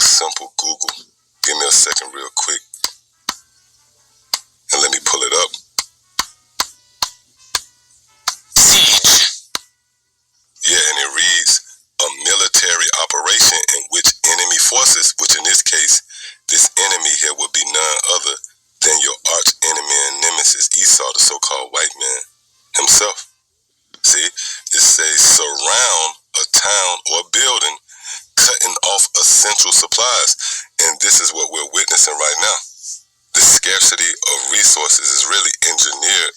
simple Google. Give me a second real quick. And let me pull it up. Siege. Yeah, and it reads, a military operation in which enemy forces, which in this case, this enemy here would be none other than your arch enemy and nemesis Esau, the so-called white man himself. See, it says surround a town or building, cutting off essential supplies. And this is what we're witnessing right now. The scarcity of resources is really engineered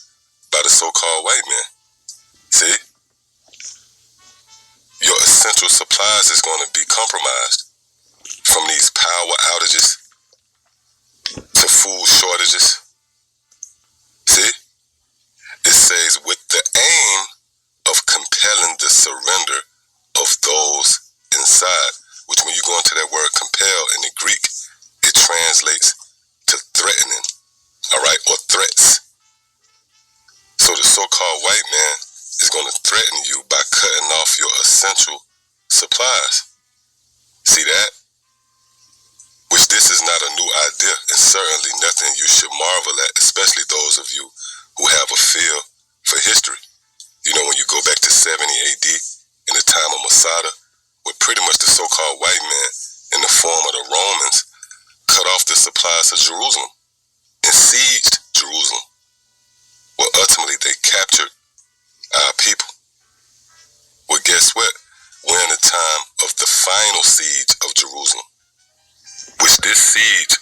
by the so-called white man. See? Your essential supplies is going to be compromised from these power outages to food shortages. See? It says with the aim of compelling the surrender of those inside, which when you go into that word compel in the Greek, it translates to threatening, all right, or threats. So the so-called white man is going to threaten you by cutting off your essential supplies. See that? Which this is not a new idea, and certainly nothing you should marvel at, especially those of you who have a feel for history. You know, when you go back to 70 AD, in the time of Masada, where pretty much the so-called white man, in the form of the Romans, cut off the supplies of Jerusalem and sieged Jerusalem. Well, ultimately, they captured our people. Well, guess what? We're in the time of the final siege of Jerusalem, which this siege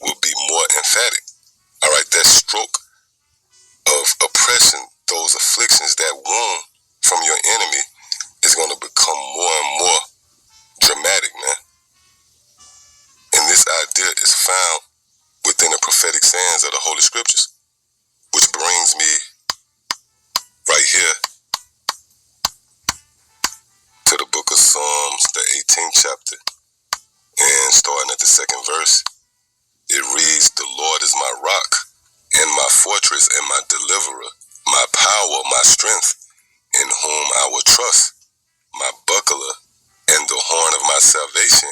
will be more emphatic. All right, that stroke of oppression, those afflictions, that wound from your enemy is going to become more and more dramatic, man. And this idea is found within the prophetic sayings of the Holy Scriptures, which brings me right here to the book of Psalms, the 18th chapter, and starting at the 2nd verse. It reads, the Lord is my rock and my fortress and my deliverer, my power, my strength, in whom I will trust, my buckler and the horn of my salvation,